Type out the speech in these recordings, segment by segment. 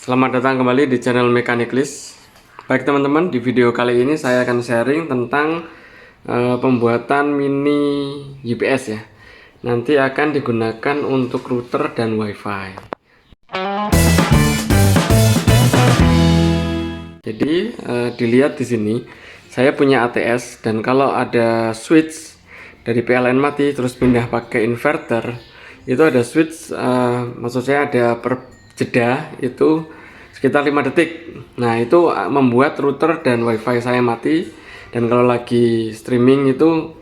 Selamat datang kembali di channel Mekaniklis. Baik teman-teman, di video kali ini saya akan sharing tentang pembuatan mini UPS ya. Nanti akan digunakan untuk router dan WiFi. Jadi dilihat di sini, saya punya ATS dan kalau ada switch dari PLN mati terus pindah pakai inverter, itu ada switch, maksud saya ada jeda itu sekitar 5 detik. Nah itu membuat router dan WiFi saya mati, dan kalau lagi streaming itu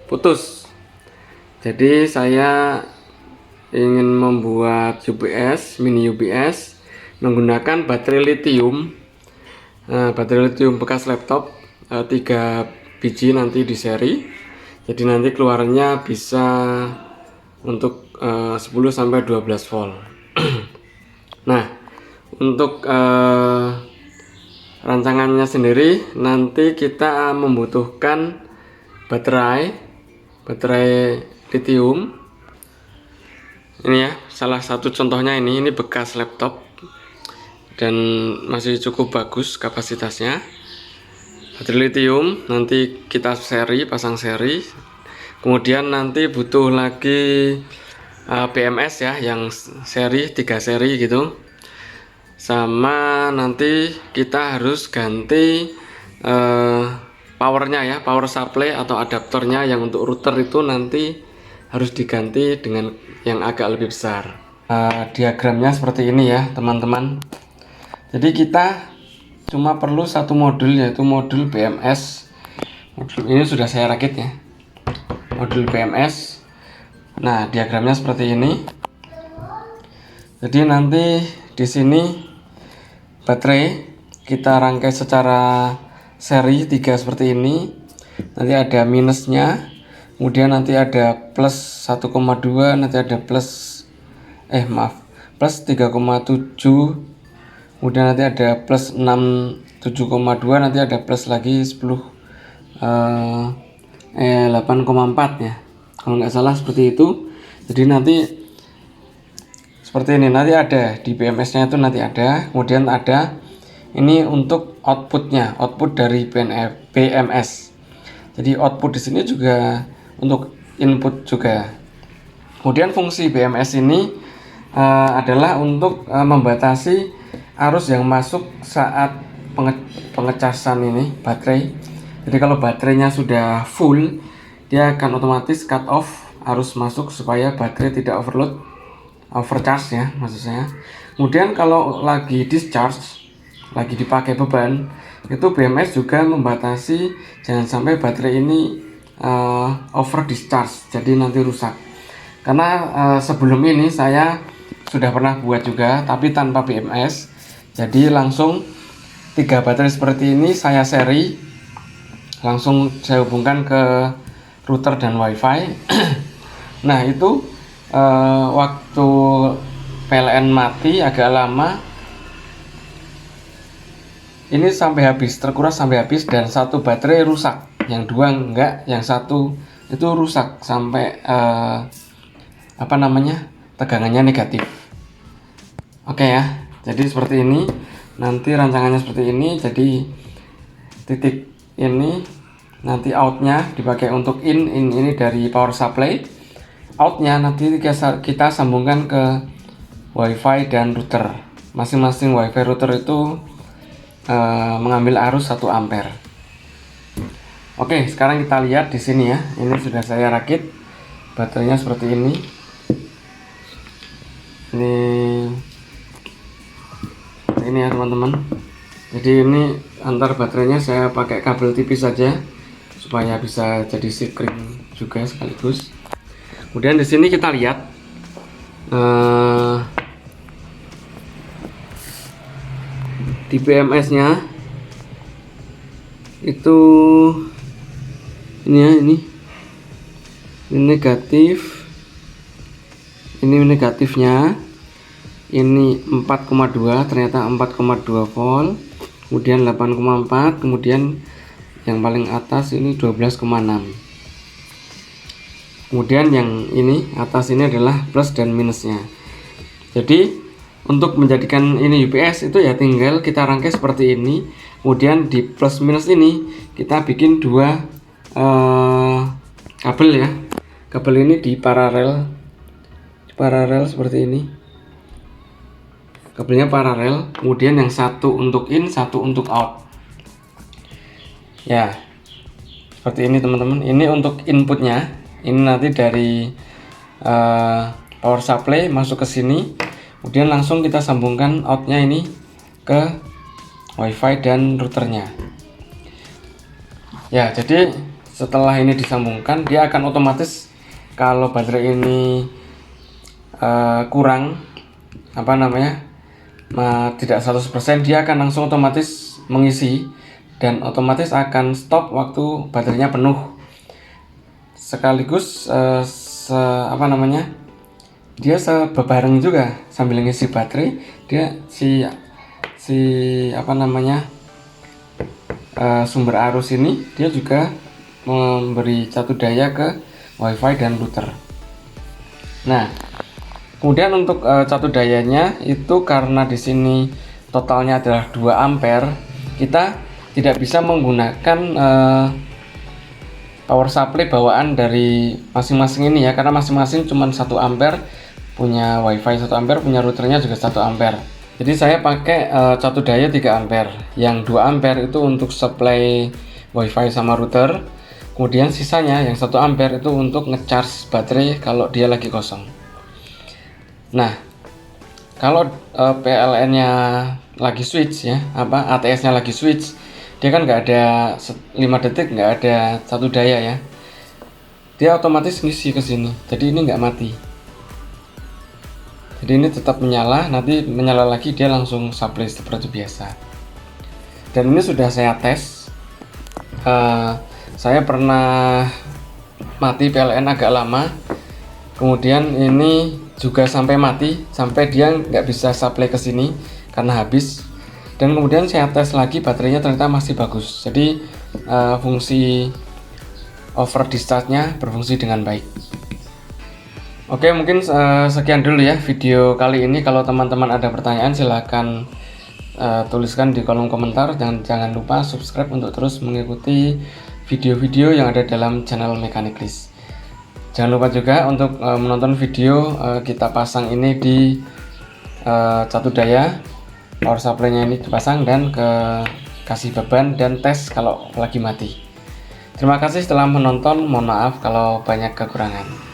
putus. Jadi saya ingin membuat UPS, mini UPS menggunakan baterai lithium. Baterai lithium bekas laptop 3 biji nanti di seri. Jadi nanti keluarnya bisa untuk 10-12 volt. Nah, untuk rancangannya sendiri nanti kita membutuhkan baterai lithium. Ini ya, salah satu contohnya ini bekas laptop dan masih cukup bagus kapasitasnya. Baterai lithium nanti kita pasang seri. Kemudian nanti butuh lagi BMS ya, yang seri 3 seri gitu. Sama nanti kita harus ganti powernya ya, power supply atau adaptornya yang untuk router itu nanti harus diganti dengan yang agak lebih besar. Diagramnya seperti ini ya teman-teman. Jadi kita cuma perlu satu modul, yaitu modul BMS. Modul ini sudah saya rakit ya, modul BMS. Nah diagramnya seperti ini. Jadi nanti di sini baterai kita rangkai secara seri 3 seperti ini. Nanti ada minusnya, kemudian nanti ada plus 1,2, nanti ada plus plus 3,7, kemudian nanti ada plus 7,2, nanti ada plus lagi 8,4 ya, kalau nggak salah seperti itu. Jadi nanti seperti ini, nanti ada di BMS nya itu nanti ada, kemudian ada ini untuk outputnya, output dari BMS. Jadi output di sini juga untuk input juga. Kemudian fungsi BMS ini adalah untuk membatasi arus yang masuk saat pengecasan ini baterai. Jadi kalau baterainya sudah full, dia akan otomatis cut off arus masuk supaya baterai tidak overcharge ya, maksud saya. Kemudian kalau lagi discharge, lagi dipakai beban, itu BMS juga membatasi jangan sampai baterai ini over discharge, jadi nanti rusak. Karena sebelum ini saya sudah pernah buat juga, tapi tanpa BMS. Jadi langsung 3 baterai seperti ini saya seri, langsung saya hubungkan ke router dan WiFi. Nah itu waktu PLN mati agak lama, ini sampai habis, terkuras sampai habis, dan satu baterai rusak, yang dua enggak, yang satu itu rusak sampai tegangannya negatif. Oke ya, jadi seperti ini nanti rancangannya seperti ini. Jadi titik ini nanti outnya dipakai untuk ini dari power supply. Outnya nanti kita sambungkan ke WiFi dan router. Masing-masing WiFi router itu mengambil arus 1 ampere. Oke, sekarang kita lihat di sini ya. Ini sudah saya rakit baterainya seperti ini. Ini ya teman-teman. Jadi ini antar baterainya saya pakai kabel tipis saja supaya bisa jadi sikring juga sekaligus. Kemudian di sini kita lihat di BMS-nya itu ini ya, ini negatif, ini negatifnya, ini 4,2, ternyata 4,2 volt, kemudian 8,4, kemudian yang paling atas ini 12,6. Kemudian yang ini atas ini adalah plus dan minusnya. Jadi untuk menjadikan ini UPS itu ya tinggal kita rangkai seperti ini, kemudian di plus minus ini kita bikin dua kabel ya. Kabel ini di paralel seperti ini, kabelnya paralel, kemudian yang satu untuk in, satu untuk out ya, seperti ini teman-teman. Ini untuk inputnya, ini nanti dari power supply masuk ke sini, kemudian langsung kita sambungkan outnya ini ke WiFi dan routernya ya. Jadi setelah ini disambungkan, dia akan otomatis kalau baterai ini kurang tidak 100%, dia akan langsung otomatis mengisi dan otomatis akan stop waktu baterainya penuh, sekaligus dia sebareng juga sambil ngisi baterai. Dia sumber arus ini dia juga memberi catu daya ke WiFi dan router. Nah, kemudian untuk catu dayanya itu karena di sini totalnya adalah 2 ampere, kita tidak bisa menggunakan power supply bawaan dari masing-masing ini ya, karena masing-masing cuma 1 ampere, punya WiFi 1 ampere, punya routernya juga 1 ampere. Jadi saya pakai catu daya 3 ampere, yang 2 ampere itu untuk supply WiFi sama router, kemudian sisanya yang 1 ampere itu untuk ngecharge baterai kalau dia lagi kosong. Nah, kalau PLN-nya lagi switch ya, ATS-nya lagi switch, dia kan nggak ada 5 detik, nggak ada catu daya ya, dia otomatis ngisi ke sini, jadi ini nggak mati. Jadi ini tetap menyala, nanti menyala lagi dia langsung supply seperti biasa. Dan ini sudah saya tes, saya pernah mati PLN agak lama, kemudian ini juga sampai mati, sampai dia nggak bisa supply ke sini karena habis. Dan kemudian saya tes lagi, baterainya ternyata masih bagus. Jadi fungsi over discharge-nya berfungsi dengan baik. Oke, mungkin sekian dulu ya video kali ini. Kalau teman-teman ada pertanyaan silahkan tuliskan di kolom komentar, dan jangan lupa subscribe untuk terus mengikuti video-video yang ada dalam channel Mechanic List. Jangan lupa juga untuk menonton video kita pasang ini di catu daya, power supply-nya ini dipasang dan kasih beban dan tes kalau lagi mati. Terima kasih telah menonton, mohon maaf kalau banyak kekurangan.